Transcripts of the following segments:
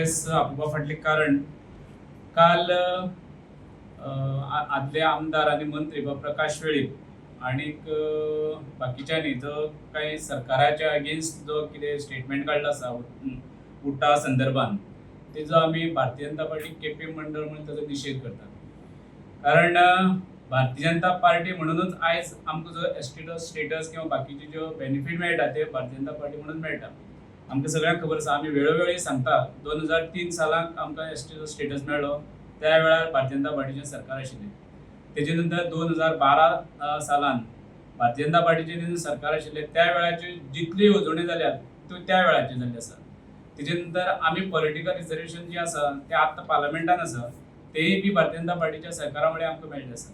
Press आपोवपा फाटलें कारण काल आदले आमदार आनी मंत्री प्रकाश वेळीप आनीक बाकीच्यांनी जो काही सरकाराच्या अगेन्स्ट जो कितें स्टेटमेंट काडलो आसा उटा संदर्भान तेजो आमी भारतीय जनता पार्टी केपी मंडळ म्हणून ताचो निशेध करता. कारण भारतीय जनता पार्टी म्हणूनच आयज आमकां जो एसटी स्टेटस किंवा बाकीचे ज्यो बेनिफीट मेळटा ते भारतीय जनता पार्टी म्हणून मेळटा. आमकां सगळ्यांक खबर आसा, आमी वेळोवेळी सांगता 2003 सालांत आमकां एसटीचो स्टेटस मेळ्ळो. त्या वेळार भारतीय जनता पार्टीचें सरकार आशिल्लें. तेजे नंतर 2012 सालांत भारतीय जनता पार्टीचें जेन्ना सरकार आशिल्लें त्या वेळाच्यो जितल्यो येवजण्यो जाल्यात त्यो त्या वेळाच्यो जाल्ल्यो आसा. तेजे नंतर आमी पॉलिटिकल रिजर्वेशन जी आसा ते आतां पार्लमेंटान आसा तेय बी भारतीय जनता पार्टीच्या सरकारा मुळे आमकां मेळ्ळे आसा.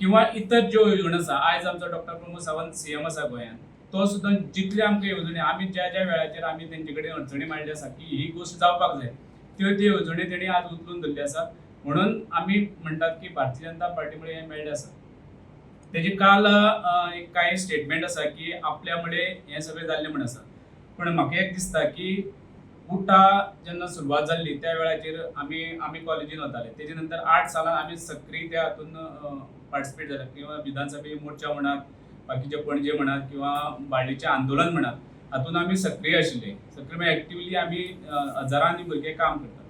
किंवा इतर ज्यो येवजण्यो आसा, आयज आमचो डॉक्टर प्रमोद सावंत सीएम आसा गोंयांत, तो सुद्दां जितले आमकां येवजणी आमी ज्या ज्या वेळाचेर आमी तेंचे कडेन अडचणी मांडल्यो आसा की ही गोश्ट जावपाक जाय त्यो येवजणी तेणी आज उचलून धरल्यो आसात. म्हणून आमी म्हणटात की भारतीय जनता पार्टी मुळे हें मेळ्ळें आसा. तेजे काल एक कांय स्टेटमेंट आसा की आपल्या मुळे हें सगळें जाल्लें म्हण आसा. पूण म्हाका एक दिसता की उटा जेन्ना सुरवात जाल्ली त्या वेळाचेर आमी कॉलेजीन वताले. तेजे नंतर 8 सालान आमी सक्रीय त्या हातून पार्टिसिपेट जाले किंवा विधानसभे मोर्चा म्हणात, बाकीचे पणजे म्हणात किंवा बाळ्ळीचें आंदोलन म्हणात, हातून आमी सक्रीय आशिल्ले. सक्रीय म्हळ्यार एक्टिवली आमी हजारांनी भुरगे काम करतात.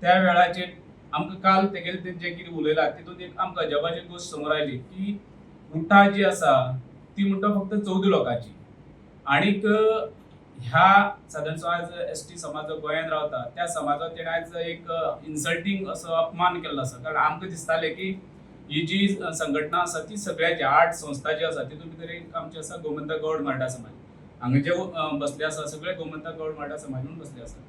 त्या वेळाचेर आमकां काल तेगेले जें कितें उलयलां तितून एक आमकां अजापाची गोश्ट समोर आयली की उटा जी आसा ती म्हणटा फक्त 14 लोकांची. आनीक ह्या सादारणसो आज एसटी समाज जो गोंयांत रावता त्या समाजाक तेणें आयज एक इन्सल्टींग असो अपमान केल्लो आसा. कारण आमकां दिसतालें की ही जी संघटना आसा ती सगळ्याची 8 संस्था जी आसा तितून भितर एक आमची आसा गोमंतक गौड मराठा समाज. हांगा जे बसले आसा सगळे गोमंतक गौड मराठा समाज म्हणून बसले आसा.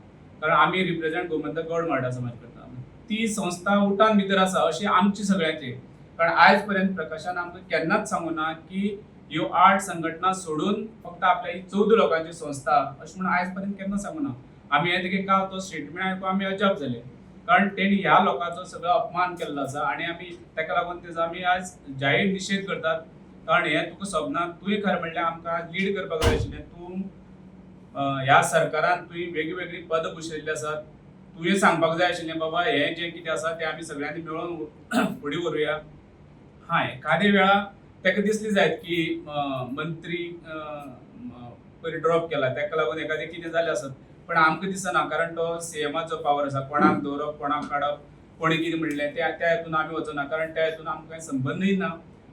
कारण आमी रिप्रेझेंट गोमंतक गौड मराठा समाज करता. ती संस्था उटान भितर आसा अशी आमची सगळ्यांची. कारण आयज पर्यंत प्रकाशान आमकां केन्नाच सांगूं ना की ह्यो 8 संघटना सोडून फक्त आपल्या ही 14 लोकांची संस्था अशें म्हणून आयज पर्यंत केन्ना सांगूं ना. आमी हें तेगे काल तो स्टेटमेंट आयकून आमी अजाप जाले. कारण तेणी ह्या लोकांचो सगळो अपमान केल्लो आसा आनी आमी ताका लागून तेजो आमी आज जाहीर निशेध करतात. कारण हें तुका सबना तुवें खरें म्हणल्यार आमकां लीड करपाक जाय आशिल्लें. तूं ह्या सरकारान तुवें वेगळी वेगळी पदां भुशयल्लीं आसात. तुवें सांगपाक जाय आशिल्लें बाबा हें जें कितें आसा तें आमी सगळ्यांनी मेळून फुडें व्हरुया. एखादे वेळा ताका दिसली जायत की मंत्री पयर ड्रॉप केला ताका लागून एखादें कितें जालें आसत. पण आमकां दिसना. कारण तो सीएमाचो पावर आसा. कोणाक दवरप कोणाक काडप कोणी कितें म्हणलें त्या हातून आमी वचना. कारण त्या हातून आमकां कांय संबंदूय ना.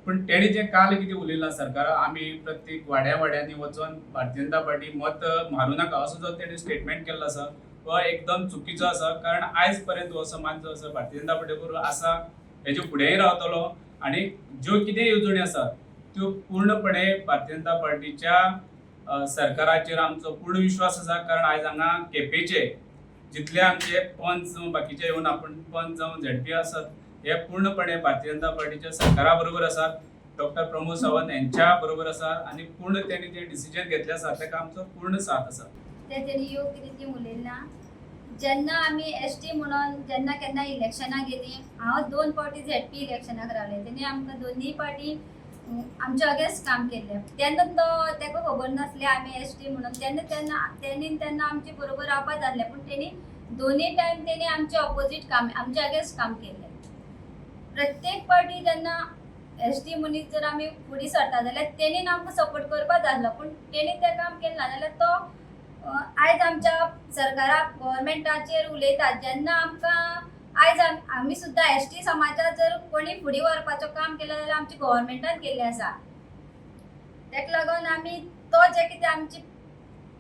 पण तेणी जें काल कितें उलयलां सरकारा आमी प्रत्येक वाड्यांनी वचोन भारतीय जनता पार्टी मत मारूं नाका असो जो तेणी स्टेटमेंट केल्लो आसा तो एकदम चुकीचो आसा. कारण आयज पर्यंत हो समाज जो आसा भारतीय जनता पार्टी बरोबर आसा, हेजे फुडेंय रावतलो. आनी ज्यो कितें येवजणी आसात त्यो पूर्णपणे भारतीय जनता पार्टीच्या सरकाराचेर आमचो पूर्ण विश्वास आसा. कारण आयज हांगा केपेचे जितले आमचे पंच बाकीचे येवन आपण पंच जावं झेडपी आसात हे पूर्णपणे भारतीय जनता पार्टीच्या सरकारा बरोबर आसात. डॉक्टर प्रमोद सावंत यांच्या बरोबर आसात आनी पूर्ण त्यांनी जे डिसिजन घेतले आसा ताका आमचो पूर्ण साथ आसा. तेणी योग्य रितीन उलयला. जेन्ना आमी एसटी म्हणून जेन्ना केन्ना इलेक्शनाक गेली, हांव 2 फावटी झेडपी इलेक्शनाक रावले. तेणी आमकां दोनूय पार्टी आमच्या अगेन्स्ट काम केल्लें. तेन्ना ताका खबर नासलें आमी एसटी म्हणून. तेन्ना आमचे बरोबर रावपा जाल्लें. पूण तेणी दोनूय टायम तेणी आमचे ऑपोजीट काम आमच्या अगेन्स्ट काम केल्लें. प्रत्येक पार्टी जेन्ना एसटी मनीस जर आमी फुडें सरता जाल्यार तेणीन आमकां सपोर्ट करपा जाय आसलो. पूण तेणी तें काम केलें ना. जाल्यार तो आयज आमच्या सरकाराक गव्हर्मेंटाचेर उलयतात. जेन्ना आमकां आयज आमी सुद्दां एसटी समाजाक जर कोणी फुडें व्हरपाचो काम केलो जाल्यार आमच्या गव्हर्मेंटान केल्लें आसा. ताका लागून आमी तो जे कितें आमची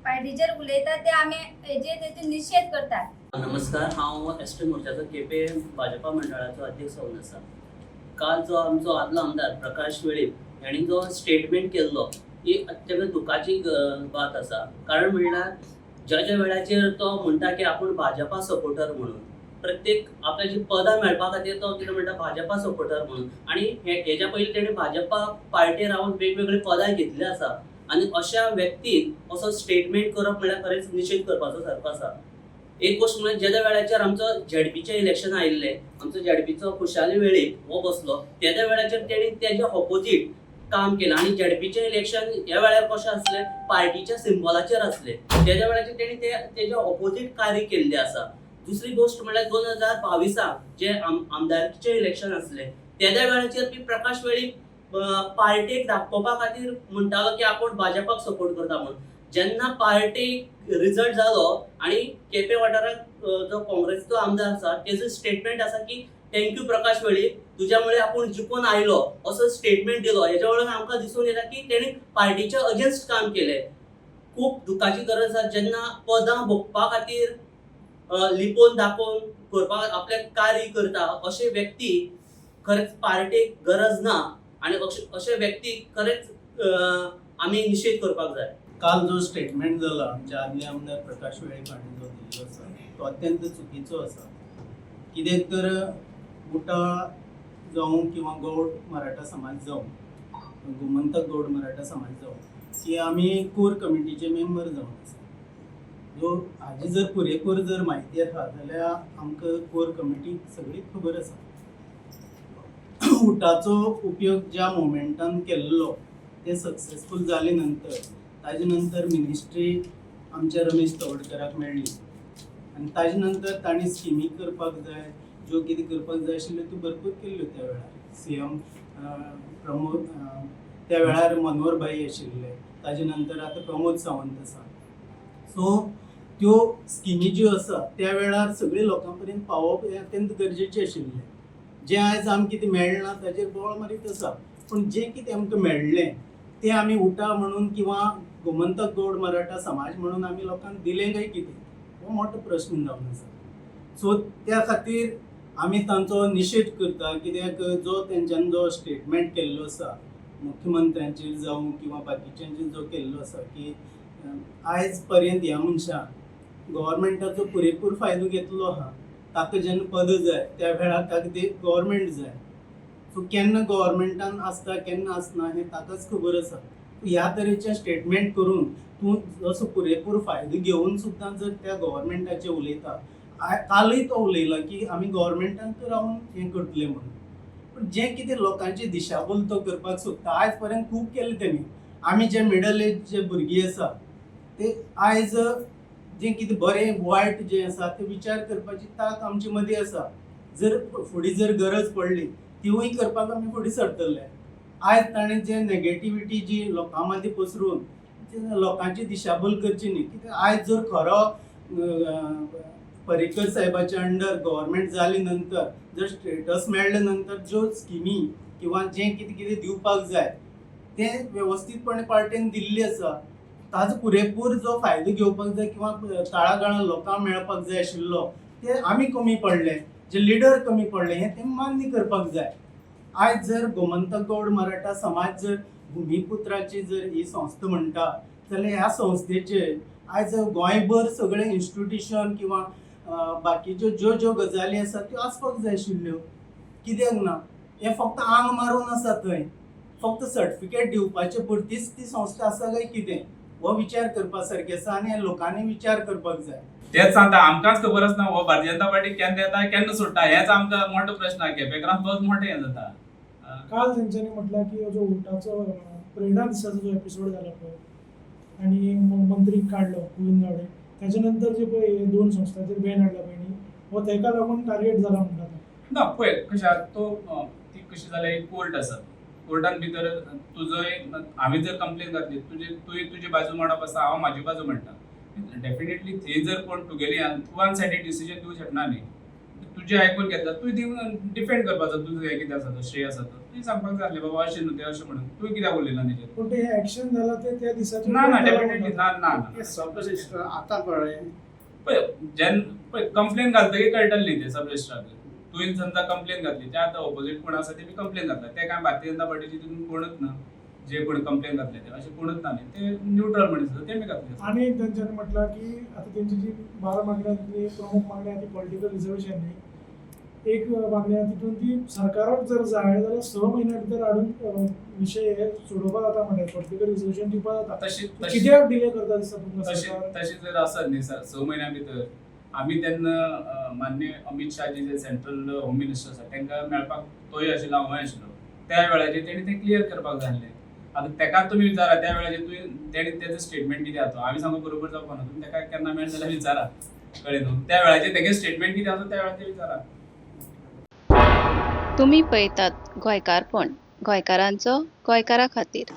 पार्टीचेर उलयता ते आमी हेजेर निशेध करतात. नमस्कार, हांव एसटी मोर्चाचो केपे भाजपा मंडळाचो अध्यक्ष जावन आसा. काल जो आमचो आदलो आमदार प्रकाश वेळीप हांणी जो स्टेटमेंट केल्लो ही अत्यंत दुखाची बात आसा. कारण म्हणल्यार ज्या वेळाचेर तो म्हणटा की आपूण भाजपा सपोर्टर म्हणून प्रत्येक आपल्याची पदां मेळपा खातीर तो कितें म्हणटा भाजपा सपोर्टर म्हणून. आनी हेच्या पयलीं तेणें भाजपा पार्टी रावन वेगवेगळी पदां घेतली आसा. आनी अशा व्यक्तीक असो स्टेटमेंट करप म्हणल्यार खरेंच निशेध करपाचो सारको आसा. एक गोष्ट म्हणजे ज्या वेळाचेर आमचो झेडपीचें इलेक्शन आयिल्लें, आमचो झेडपीचो खुशाली वेळीप हो बसलो, त्या वेळाचेर तेणी तेच्या ऑपोजीट काम केलं. आणि झेडपीचें इलेक्शन ह्या वेळार कशें आसलें पार्टीच्या सिंबलाचेर आसलें. त्या वेळाचेर तेणी तेच्या ऑपोजीट कार्य केल्लें आसा. दुसरी गोष्ट म्हणल्यार 2022 जे आमदारकीचे इलेक्शन असले त्या वेळाचेर बी प्रकाश वेळीप पार्टीक दाखोवपा खातीर म्हणटालो की आपण भाजपाक सपोर्ट करता म्हणून. जेन्ना पार्टीक रिजल्ट जालो आणि केपें वाठारांत जो काँग्रेसचो आमदार आसा तेजो स्टेटमेंट आसा की थँक्यू प्रकाश वेळीप, तुज्यामुळे आपण जिखून आयलो असो स्टेटमेंट दिलो. हेच्या वळून आमकां दिसून येता की तेणी पार्टीच्या अगेन्स्ट काम केलें. खूब दुखाची गरज आसा जेन्ना पदां भोगपा खातीर लिपोवन दाखोवन करपाक आपलें कार्य करता अशे व्यक्ती खरेंच पार्टीक गरज ना आणि अशे व्यक्तीक खरेंच आमी निषेध करपाक जाय. काल जो स्टेटमेंट जाला आमचे आदले आमदार प्रकाश वेळीप हांणी जो दिल्लो आसा तो अत्यंत चुकीचो आसा. कित्याक तर उटा जावं किंवा गौड मराठा समाज जावं गोमंतक गौड मराठा समाज जावं की आमी कोर कमिटीचे मेंबर जावन आसा. जो हाजी जर पुरेपूर जर म्हायती आसा जाल्यार आमकां कोर कमिटीक सगळी खबर आसा. उटाचो उपयोग ज्या मोमेंटान केल्लो ते सक्सेसफूल जाले नंतर ताजे नंतर मिनिस्ट्री आमच्या रमेश तवडकराक मेळ्ळी आनी ताजे नंतर ताणें स्किमी करपाक जाय ज्यो कितें करपाक जाय आशिल्ल्यो त्यो भरपूर केल्ल्यो. त्या वेळार सीएम प्रमोद त्या वेळार मनोहर भाई आशिल्ले, ताजे नंतर आतां प्रमोद सावंत आसा. सो त्यो स्किमी ज्यो आसा त्या वेळार सगळे लोकां पर्यंत पावप हें अत्यंत गरजेचें आशिल्लें. जें आयज आमकां कितें मेळना ताजेर बोवाळ मारीत आसा, पूण जें कितें आमकां मेळ्ळें तें आमी उटा म्हणून किंवा गोमंतक गौड मराठा समाज म्हणून आमी लोकांक दिलें काय कितें हो मोठो प्रश्न जावन आसा. सो त्या खातीर आमी तांचो निशेध करता. कित्याक जो तेंच्यांनी जो स्टेटमेंट केल्लो आसा मुख्यमंत्र्यांचेर जावं किंवा बाकीच्यांचेर जो केल्लो आसा की आयज पर्यंत ह्या मनशान गव्हर्मेंटाचो पुरेपूर फायदो घेतलो आहा. ताका जेन्ना पद जाय त्या वेळार ताका ते गव्हर्मेंट जाय. सो केन्ना गव्हर्मेंटान आसता केन्ना आसना हें ताकाच खबर आसा. ह्या तरेचें स्टेटमेंट करून तूं जसो पुरेपूर फायदो घेवन सुद्दां जर त्या गव्हर्मेंटाचें उलयता. कालय तो उलयला की आमी गव्हर्मेंटान तर रावन हें करतले म्हणून. पूण जें कितें लोकांची दिशाभूल तो करपाक सोदता आयज पर्यंत खूब केलें तेणी. आमी जे मिडल एज जे भुरगीं आसा ते आयज जें कितें बरें वायट जें आसा तें विचार करपाची तांक आमचे मदीं आसा. जर फुडें जर गरज पडली तिवूय करपाक आमी फुडें सरतले. आयज ताणें जे नेगेटिविटी जी लोकां मदीं पसरून लोकांची दिशाभूल करची न्ही. कित्याक आयज जर खरो पर्रीकर साहेबाच्या अंडर गव्हर्मेंट जाली नंतर जर स्टेटस मेळ्ळे नंतर ज्यो स्किमी किंवा जें कितें कितें दिवपाक जाय तें वेवस्थीतपणे पार्टीन दिल्ली आसा. ताजो पुरेपूर जो फायदो घेवपाक जाय किंवा तळागाळा लोकांक मेळपाक जाय आशिल्लो ते आमी कमी पडले, जे लिडर कमी पडले हें तें मान्य करपाक जाय. आयज जर गोमंतक गौड मराठा समाज जर भुमिपुत्राची जर ही संस्था म्हणटा जाल्यार ह्या संस्थेचे आयज गोंयभर सगळे इन्स्टिट्यूशन किंवा बाकीच्यो ज्यो ज्यो गजाली आसा त्यो आसपाक जाय आशिल्ल्यो. कित्याक ना? हें फक्त आंग मारून आसा थंय, फक्त सर्टिफिकेट दिवपाचे पुरतीच ती संस्था आसा काय कितें हो विचार करपा सारकें आसा आनी हे लोकांनी विचार करपाक जाय. तेच सांगता आमकांच खबर आसना हो भारतीय जनता पार्टी केन्ना येता केन्ना सुट्टा हेच आमकां मोठो प्रश्न आहे. केपेंकारांक तोच मोठो हें जाता. काल तेंच्यांनी म्हटलं की जो उटाचो प्रेरणा दिसाचो जो एपिसोड झाला पळय आणि मंत्री काढलो गोविंद गावडे त्याच्यानंतर जे पळय 2 संस्थांचेर बॅन हाडला पळय न्ही हो तेका लागून टार्गेट जाला म्हणटात. ना पळय कशें आसा तो ती कशी जाल्यार एक कोर्ट आसा. कोर्टान भितर तुजो हांवें जर कंप्लेन घातली तुवें तुजी बाजू म्हणप आसा हांव म्हाजी बाजू म्हणटा. डेफिनेटली थंय जर कोण तुगेली वन सायडेड डिसिजन दिवंक शकना न्ही. तुजें आयकून घेतला तुवें डिफेंड करपाचो तुजो हें कितें आसा तो श्रेय आसा तो तुवें सांगपाक जाय आसलें बाबा अशें न्हू तें अशें म्हणून तुवें कित्याक उलयना तेजेर. पण ते ऍक्शन झाला ते त्या दिसाचे ना ना डेफिनेटली ना ना सब रजिस्टर आता पळय पळय पळय कंप्लेन घालतकीर कळटलें न्ही तें सब रजिस्ट्रार. तुवें समजा कंप्लेन घातली ते आतां ऑपोजीट कोण आसा ते बी कंप्लेन घातला ते काय भारतीय जनता पार्टीचे तितून कोणूच ना जे कोण कंप्लेन घातले ते अशें कोणूच ना न्ही. ते न्यूट्रल मनीस आसा तेमी घातले. आणि त्यांच्यानी म्हटलं की आता त्यांची जी 12 मागण्यांतली प्रमुख मागणी आहे ती पॉलिटिकल रिझर्वेशन न्ही. एक मागणी आहे तितून ती सरकाराक जर जाय जाल्यार 6 महिन्या भितर हाडून विषय हे सोडोवपा जाता म्हणटा पॉलिटिकल रिझर्वेशन दिवपा जाता. तशी कित्याक डिले करता दिसता तुमकां सरकार? तशी जर आसत न्ही 6 म्हयन्या भितर आमी तेन्ना माननीय अमित शाहजी जे सेंट्रल होम मिनिस्टर आसा तांकां मेळपाक तोय आशिल्लो हांवूय आशिल्लो. त्या वेळाचेर तेणी तें क्लियर करपाक जाय आसलें. आतां तेका तुमी विचारा त्या वेळाचेर तेणी तेजो स्टेटमेंट कितें आसा तो आमी सांगून बरोबर जावपा ना. तुमी तेका केन्ना मेळ्ळें जाल्यार विचारा कळ्ळें न्हू. त्या वेळाचेर तेगे स्टेटमेंट कितें आसा त्या वेळाचेर विचारा. तुम्ही पळयतात गोंयकारपण, गोंयकारांचो गोंयकारा खातीर.